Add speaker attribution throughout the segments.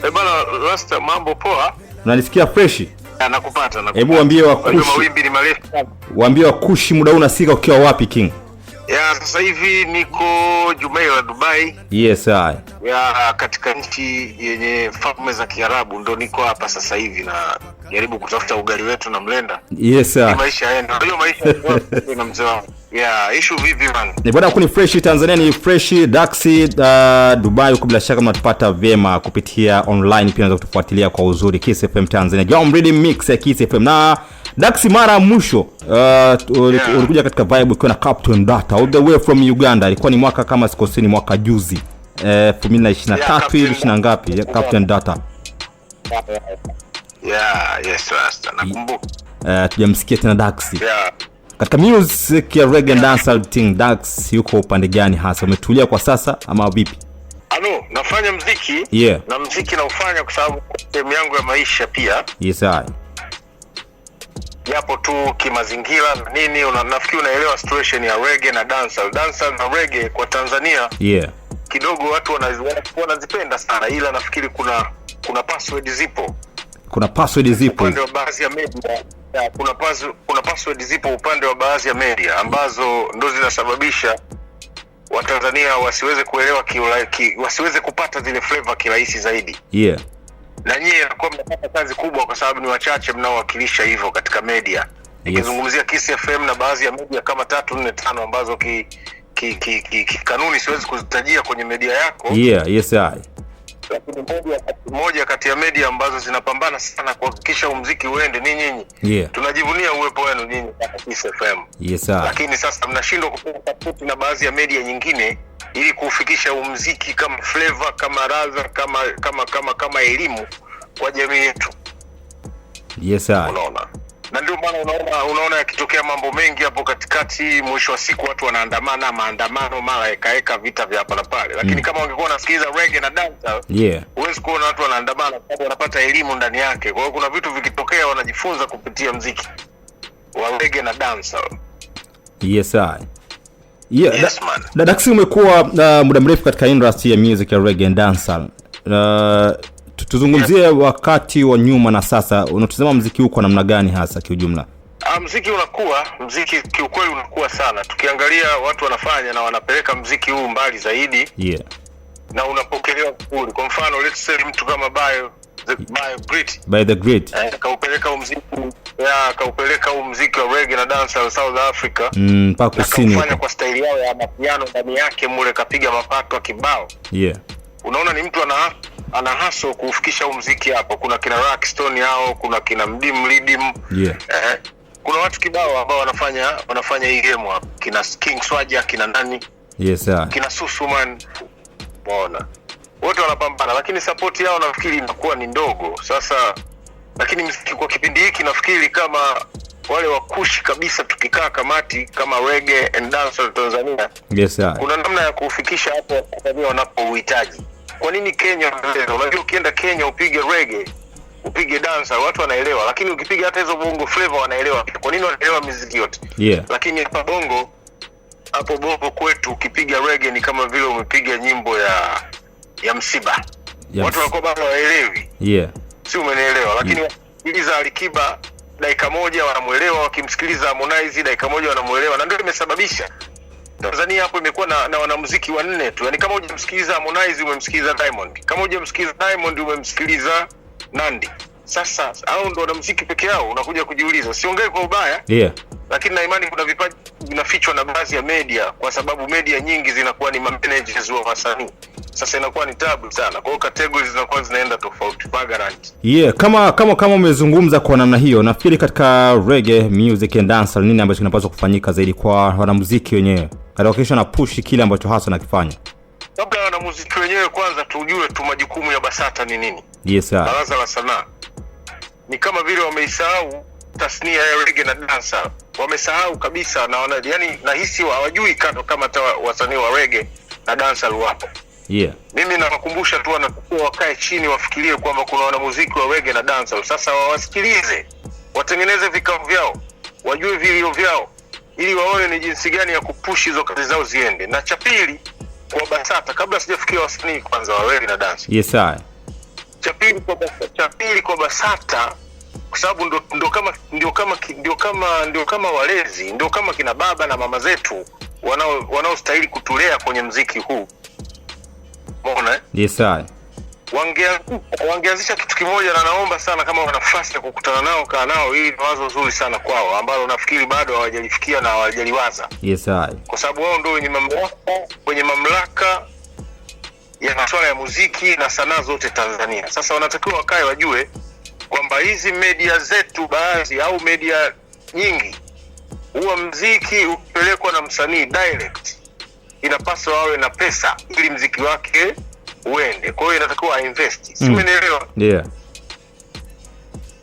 Speaker 1: Bana Rasta, mambo poa?
Speaker 2: Unanisikia fresh?
Speaker 1: Nakupata.
Speaker 2: Hebu waambie wakushi.
Speaker 1: Mawimbi ni marefu sana.
Speaker 2: Waambie wakushi muda unasika ukiwa wapi King?
Speaker 1: Sasa hivi niko Jumeirah, Dubai.
Speaker 2: Yes, I.
Speaker 1: Katika nchi yenye falme za Kiarabu ndo niko hapa sasa hivi na jaribu kutafuta ugali wetu na mlenda.
Speaker 2: Yes, sir.
Speaker 1: Maisha yaenda. Ndio maisha na mzee wangu. Issue vipi man?
Speaker 2: Ni bwana kuni fresh Tanzania ni fresh Daxi Dubai huko bila shaka mnatupata vyema kupitia online pia unaweza kutufuatilia kwa uzuri Kiss FM Tanzania. Jam reading mix ya Kiss FM na Daxi mara mwisho ulikuja katika vibe ukiwa na Captain Data all the way from Uganda. Ilikuwa ni mwaka kama sikosini mwaka juzi 2023 hivi na ngapi ya Captain Data.
Speaker 1: Yes Rasta, nakumbuka.
Speaker 2: Tujamsikia tena Daxi. Katika music ya reggae and dancehall thing, Dax yuko upande gani hasa? Umetulia kwa sasa ama vipi?
Speaker 1: Nafanya muziki. Na muziki naufanya kwa sababu sehemu yangu ya maisha pia.
Speaker 2: Yes, I.
Speaker 1: Japo tu kimazingira na nini, nafikiri unaelewa situation ya reggae na dancehall. Dancehall na reggae kwa Tanzania kidogo watu wanazipenda sana, ila nafikiri kuna password zipo.
Speaker 2: Kuna password zipo
Speaker 1: upande wa baadhi ya media. Kuna password zipo upande wa baadhi ya media ambazo ndo zinasababisha Watanzania wasiweze kuelewa wasiweze kupata zile flavor kirahisi zaidi. Na nyie kwa mnapata kazi kubwa kwa sababu ni wachache mnaowakilisha hivyo katika media. Nikizungumzia Kiss FM na baadhi ya media kama 3, 4, 5 ambazo kanuni siwezi kuzitajia kwenye media yako.
Speaker 2: Yes, I.
Speaker 1: Lakini moja kati ya media ambazo zinapambana sana kuhakikisha muziki uende ni nyinyi. Tunajivunia uwepo wenu nyinyi kama Kiss FM.
Speaker 2: Yes, sir.
Speaker 1: Lakini sasa mnashindwa kupata support na baadhi ya media nyingine ili kufikisha muziki kama flavor, kama radha, kama elimu kwa jamii yetu.
Speaker 2: Yes, sir.
Speaker 1: Unaona? Na ndio maana unaona yakitokea mambo mengi hapo katikati, mwisho wa siku watu wanaandamana, maandamano mara ekaeka, vita vya hapa na pale. Lakini kama wangekuwa wanasikiliza reggae na dancehall, huwezi kuona watu wanaandamana kwa sababu wanapata elimu ndani yake. Kwa hiyo kuna vitu vikitokea wanajifunza kupitia muziki wa reggae na dancehall.
Speaker 2: Yes, I.
Speaker 1: Yes, man.
Speaker 2: Daxi umekuwa muda mrefu katika industry ya music ya reggae and dancehall. Tuzungumzie wakati wa nyuma na sasa, unatazama muziki uko namna gani hasa kiujumla? Muziki kiukweli unakuwa sana. Tukiangalia watu wanafanya na wanapeleka muziki huu mbali zaidi. Na unapokelewa vizuri. Kwa mfano let's say mtu kama By the Great. Kaupeleka muziki wa reggae na dancehall South Africa. Mpaka kusini.
Speaker 1: Kufanya kwa style yao ya mapiano ndani yake mule, kapiga mapato kibao. Unaona ni mtu ana hustle kufikisha muziki hapo. Kuna kina Rockstone hao, kuna kina Mdim Lidim. Kuna watu kibao ambao wanafanya hii game hapo. Kina King Swaja, kina nani?
Speaker 2: Yes, sir.
Speaker 1: Kina Susuman. Bona. Wote wanapambana lakini support yao nafikiri inakuwa ni ndogo. Sasa lakini muziki kwa kipindi hiki nafikiri kama wale wakushi kabisa tukikaa kamati kama reggae and dancehall Tanzania.
Speaker 2: Yes, sir.
Speaker 1: Kuna namna ya kufikisha hapo Tanzania wanapohitaji. Kwa nini Kenya? Unajua ukienda Kenya upige reggae, upige dancehall watu wanaelewa, lakini ukipiga hata hizo bongo flavor wanaelewa. Kwa nini wanaelewa muziki yote? Lakini hapa bongo kwetu ukipiga reggae ni kama vile umepiga nyimbo ya msiba. Watu wanakuwa bado hawaelewi. Si umenielewa? Lakini wakimsikiliza Alikiba dakika moja wanamuelewa, wakimsikiliza Harmonize dakika moja wanamuelewa, na ndio imesababisha Tanzania hapo imekuwa na wanamuziki wanne tu. Yaani kama hujamsikiliza Harmonize umemsikiliza Diamond. Kama hujamsikiliza Diamond umemsikiliza Nandi. Sasa hao ndio wanamuziki peke yao, unakuja kujiuliza. Siongei kwa ubaya. Lakini na imani kuna vipaji vinafichwa na baadhi ya media kwa sababu media nyingi zinakuwa ni managers wa wasanii. Sasa inakuwa ni tabu sana. Kwa hiyo categories zinakuwa zinaenda tofauti flagrant.
Speaker 2: Kama umezungumza kwa namna hiyo, nafikiri katika reggae music and dancehall nini ambacho kinapaswa kufanyika zaidi kwa wanamuziki wenyewe? Katika kesho na push kile ambacho hasa nakifanya.
Speaker 1: Kabla wanamuziki wenyewe kwanza tujue tu majukumu ya BASATA ni nini. Baraza la Sanaa. Ni kama vile wameisahau tasnia ya reggae na dancehall. Wamesahau kabisa na yani nahisi hawajui kama hata wasanii wa reggae na dancehall wapo. Mimi nawakumbusha tu wanapokuwa wakae chini wafikirie kwamba kuna wanamuziki wa reggae na dancehall. Sasa wawasikilize, watengeneze vikao vyao, wajue vilio vyao ili waone ni jinsi gani ya kupush hizo kazi zao ziende. Na cha pili kwa BASATA, kabla sijafikia wasanii kwanza wa reggae na dance.
Speaker 2: Yes, sir.
Speaker 1: Cha cha pili kwa BASATA, kwa sababu ndio kama walezi, ndio kama kina baba na mama zetu wanaostahili kutulea kwenye muziki huu. Umeona?
Speaker 2: Yes sir.
Speaker 1: Wangeanzisha kitu kimoja, na naomba sana kama wana nafasi ya kukutana nao, kaa nao, hili ni wazo zuri sana kwao ambalo nafikiri bado hawajalifikia na hawajaliwaza.
Speaker 2: Yes sir.
Speaker 1: Kwa sababu wao ndio wenye mamlaka ya masuala ya muziki na sanaa zote Tanzania. Sasa wanatakiwa wakae wajue kwamba hizi media zetu baadhi au media nyingi, huwa muziki upelekwa na msanii direct, inapaswa wawe na pesa ili muziki wake uende. Kwa hiyo inatakiwa invest. Si umeelewa?
Speaker 2: Yeah.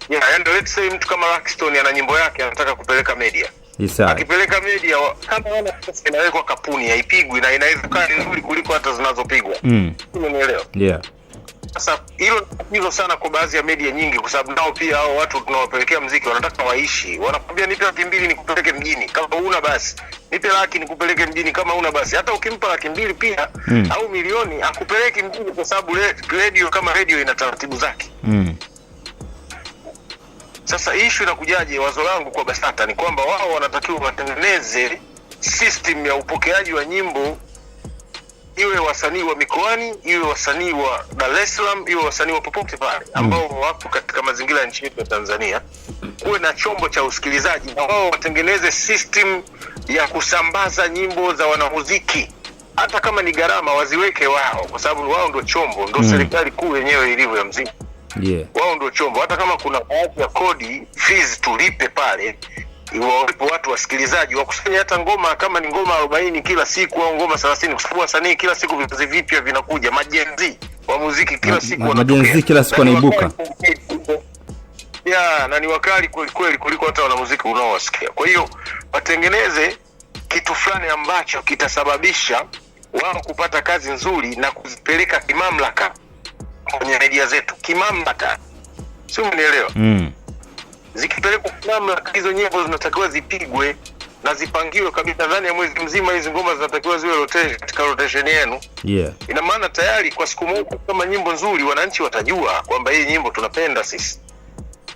Speaker 1: Yeah, and let's say mtu kama Rockstone ana nyimbo yake anataka kupeleka media.
Speaker 2: Yes,
Speaker 1: akipeleka media, kama wana pesa inawekwa kapuni, haipigwi na inaweza kuwa nzuri kuliko hata zinazopigwa. Umeelewa?
Speaker 2: Yeah.
Speaker 1: Sasa hilo sana kwa baadhi ya media nyingi, kwa sababu nao pia hao watu tunawapelekea muziki wanataka waishi. Wanakwambia nipe $200 nikupeleke mjini, kama una basi nipe $100,000 nikupeleke mjini, kama una basi hata ukimpa $200,000 pia au milioni akupeleke mjini, kwa sababu radio kama radio ina taratibu zake. Sasa issue inakujaje? Wazo langu kwa BASATA ni kwamba wao wanatakiwa watengeneze system ya upokeaji wa nyimbo, iwe wasanii wa mikoani, iwe wasanii wa Dar es Salaam, iwe wasanii wa popote pale ambao wako katika mazingira ya nchi yetu ya Tanzania, kuwe na chombo cha usikilizaji, na wao watengeneze system ya kusambaza nyimbo za wanamuziki, hata kama ni gharama waziweke wao, kwa sababu wao ndio chombo, ndio serikali kuu yenyewe ilivyo ya muziki.
Speaker 2: Yeah.
Speaker 1: Wao ndio chombo, hata kama kuna baadhi ya kodi fees tulipe pale, iwapo watu wasikilizaji wakusanya hata ngoma, kama ni ngoma 40 kila siku au ngoma 30, kwa sababu wasanii kila siku vizazi vipya vinakuja, majenzi wa muziki kila siku wanatokea, majenzi
Speaker 2: kila siku wanaibuka.
Speaker 1: Yeah, na ni wakali kweli kuliko hata wanamuziki unaowasikia. Kwa hiyo watengeneze kitu fulani ambacho kitasababisha wao kupata kazi nzuri na kuzipeleka kimamlaka kwenye media zetu, kimamlaka. Sio, unielewa? Zikipelekwa kimamlaka, hizo nyimbo zinatakiwa zipigwe na zipangiwe kabisa. Ndani ya mwezi mzima hizo ngoma zinatakiwa ziwe katika rotation yenu.
Speaker 2: Yeah.
Speaker 1: Ina maana tayari kwa siku moja kama nyimbo nzuri, wananchi watajua kwamba hii nyimbo tunapenda sisi,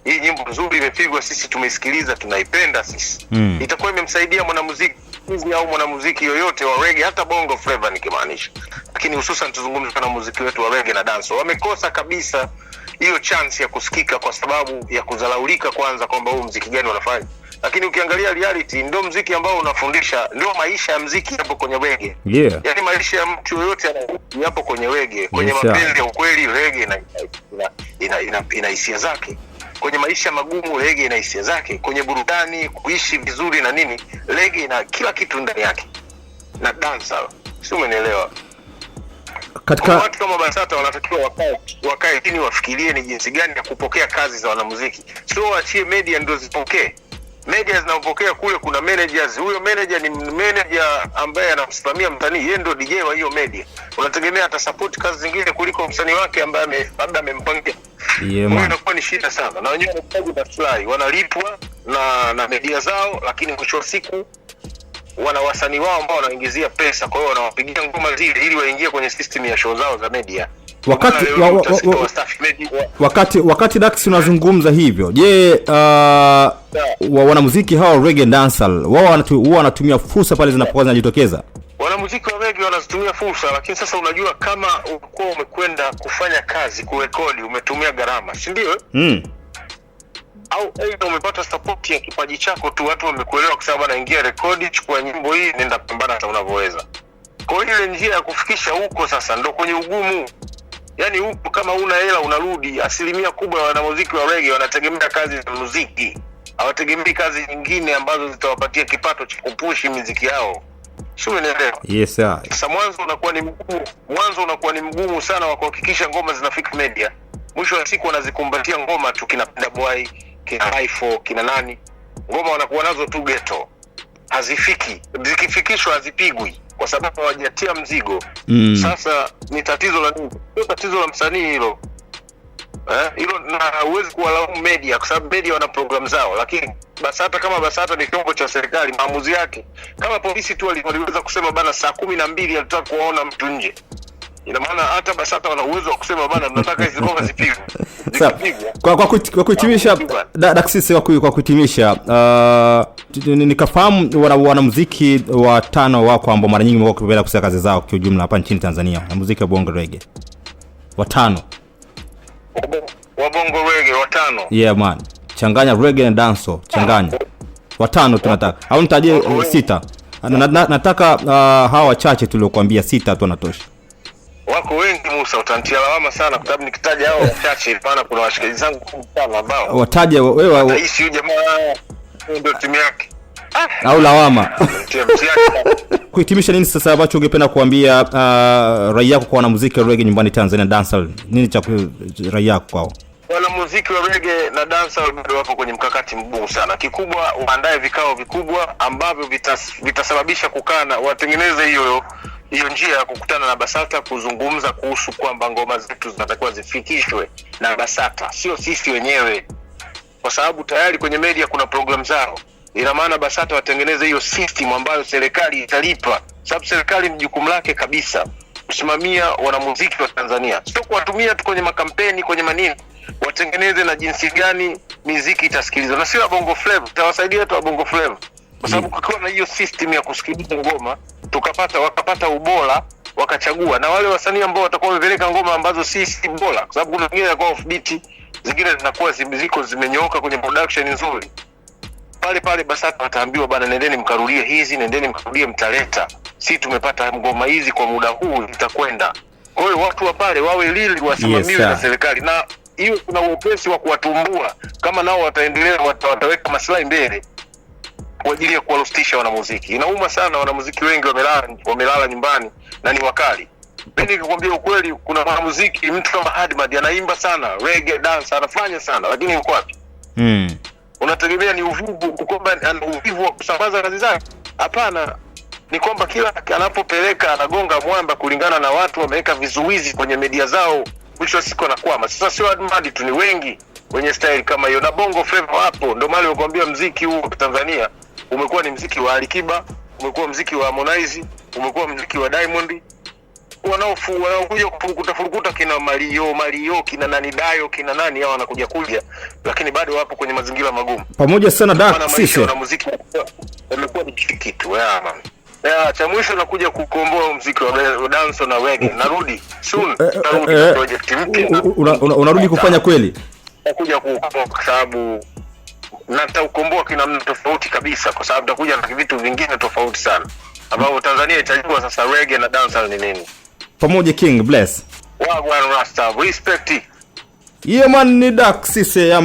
Speaker 1: hii nyimbo nzuri imepigwa, sisi tumeisikiliza, tunaipenda sisi. Itakuwa imemsaidia mwanamuziki au mwanamuziki yoyote wa reggae, hata bongo flava nikimaanisha, lakini hususan tuzungumze na muziki wetu wa reggae na dance. Wamekosa kabisa hiyo chance ya kusikika kwa sababu ya kudhalaulika kwanza, kwamba huu muziki gani wanafanya. Lakini ukiangalia reality, ndio muziki ambao unafundisha, ndio maisha ya muziki hapo kwenye reggae.
Speaker 2: Yeah.
Speaker 1: Yaani maisha ya mtu yoyote hapo kwenye reggae, kwenye mapenzi ya ukweli reggae ina hisia zake. Kwenye maisha magumu reggae ina hisia zake. Kwenye burudani, kuishi vizuri na nini, reggae ina kila kitu ndani yake. Na dansa, sio, umeelewa? Katika watu kama BASATA wanatakiwa wakae chini wafikirie ni jinsi gani ya kupokea kazi za wanamuziki. Sio waachie media ndio zipokee. Media zinapokea kule, kuna managers. Huyo manager ni manager ambaye anamsimamia msanii, yeye ndio DJ wa hiyo media. Unategemea ata support kazi zingine kuliko msanii wake ambaye labda amempangia. Yeah, inakuwa ni shida sana. Na wenyewe wanahitaji maslahi, wanalipwa na media zao, lakini mwisho wa siku wana wasanii wao ambao wanaingizia pesa. Kwa hiyo wanawapigia ngoma zile ili waingie kwenye system ya show zao za media.
Speaker 2: Wakati Dax unazungumza hivyo, je, wanamuziki hao reggae dancehall wao wanatumia fursa pale zinapokuwa zinajitokeza?
Speaker 1: Wanamuziki wa reggae wanazitumia fursa, lakini sasa unajua kama ulikuwa umekwenda kufanya kazi kurekodi, umetumia gharama, si ndio? Au aidha umepata support ya kipaji chako tu, watu wamekuelewa kwa sababu anaingia rekodi, chukua nyimbo hii, nenda pambana hata unavyoweza. Kwa hiyo ile njia ya kufikisha huko sasa ndio kwenye ugumu. Yaani huko kama una hela unarudi. Asilimia kubwa ya wanamuziki wa reggae wanategemea kazi za muziki, hawategemei kazi nyingine ambazo zitawapatia kipato cha kupushi muziki yao. Sio, unaelewa?
Speaker 2: Yes sir.
Speaker 1: Sasa mwanzo unakuwa ni mgumu sana wa kuhakikisha ngoma zinafika media. Mwisho wa siku wanazikumbatia ngoma tu, kina Panda Boy, kina Haifo, kina nani. Ngoma wanakuwa nazo tu ghetto. Hazifiki. Zikifikishwa hazipigwi kwa sababu hawajatia mzigo. Sasa ni tatizo la nini? Sio tatizo la msanii hilo. Hilo na huwezi kuwalaumu media kwa sababu media wana program zao, lakini BASATA kama BASATA ni chombo cha serikali, maamuzi yake. Kama polisi tu waliweza kusema bana saa 12 alitaka kuona mtu nje. Ina maana hata BASATA wana uwezo wa kusema bana tunataka hizo ngoma zipigwe.
Speaker 2: Kwa kuhitimisha Daxis, kwa kuhitimisha nikafahamu wanamuziki watano wako ambao mara nyingi wamekuwa wakipenda kusema kazi zao kwa ujumla hapa nchini Tanzania, na muziki wa bongo reggae. Watano.
Speaker 1: Wa bongo reggae watano.
Speaker 2: Yeah man. Changanya reggae na dancehall, changanya. Watano tunataka. Au nitajie 6. Nataka hawa wachache tuliokuambia 6 tu wanatosha.
Speaker 1: Wako wengi Musa, utantia lawama sana kwa sababu nikitaja hao wachache pana kuna washikaji zangu sana ambao
Speaker 2: wataje wewe
Speaker 1: hisi jamaa ndio timu yake.
Speaker 2: Au lawama. Kuhitimisha, nini sasa ambacho ungependa kuambia raia yako kwa wanamuziki wa reggae nyumbani Tanzania dancehall? Nini cha raia yako kwao?
Speaker 1: Wanamuziki wa reggae na dancehall bado wapo kwenye mkakati mgumu sana. Kikubwa waandae vikao vikubwa ambavyo vitasababisha kukana watengeneze hiyo njia ya kukutana na BASATA kuzungumza kuhusu kwamba ngoma zetu zinatakiwa zifikishwe na BASATA, sio sisi wenyewe, kwa sababu tayari kwenye media kuna program zao. Ina maana BASATA watengeneze hiyo system ambayo serikali italipa, sababu serikali ni jukumu lake kabisa kusimamia wanamuziki wa Tanzania, sio kuwatumia tu kwenye makampeni, kwenye manini. Watengeneze na jinsi gani muziki itasikilizwa, na sio bongo flavor, tawasaidia tu bongo flavor, kwa sababu kukiwa na hiyo system ya kusikiliza ngoma wakapata ubora, wakachagua na wale wasanii ambao watakuwa wamepeleka ngoma ambazo si bora, kwa sababu kuna wengine kwa offbeat, zingine zinakuwa zimeziko zimenyooka kwenye production nzuri. Pale BASATA wataambiwa bana, nendeni mkarudia hizi, nendeni mkarudie, mtaleta, si tumepata ngoma hizi kwa muda huu itakwenda. Kwa hiyo watu wa pale wawe lili wasimamiwe na serikali, na hiyo kuna uwepesi wa kuwatumbua kama nao wataendelea, wataweka maslahi mbele kwa ajili ya kuwarustisha wanamuziki. Inauma sana, wanamuziki wengi wamelala nyumbani na ni wakali. Mimi nikikwambia ukweli, kuna wanamuziki mtu kama Hadmad anaimba sana reggae dance, anafanya sana, lakini yuko wapi? Unategemea ni uvivu, kwamba ana uvivu wa kusambaza kazi zake? Hapana, ni kwamba kila anapopeleka anagonga mwamba kulingana na watu wameweka vizuizi kwenye media zao, mwisho wa siku anakwama. Sasa sio Hadmad tu, ni wengi wenye style kama hiyo, na bongo flavor hapo. Ndio maana nikwambia muziki huu wa Tanzania umekuwa ni muziki wa Alikiba, umekuwa muziki wa Harmonize, umekuwa muziki wa Diamond. Wanaokuja kufurukuta kina Mario kina nani Dayo kina nani, hao wanakuja lakini bado wapo kwenye mazingira magumu.
Speaker 2: Pamoja sana Daxis,
Speaker 1: na muziki umekuwa ni kitu cha mwisho nakuja kukomboa muziki wa dance na reggae. Narudi soon, narudi project mpya.
Speaker 2: Unarudi kufanya kweli?
Speaker 1: Nakuja kukomboa kwa sababu nataukomboa kina mtu tofauti kabisa, kwa sababu nitakuja na vitu vingine tofauti sana ambao Tanzania itajua sasa reggae na dancehall ni nini. Pamoja
Speaker 2: King bless.
Speaker 1: Wagwan Rasta, respect.
Speaker 2: Yeah man, ni Daxis ya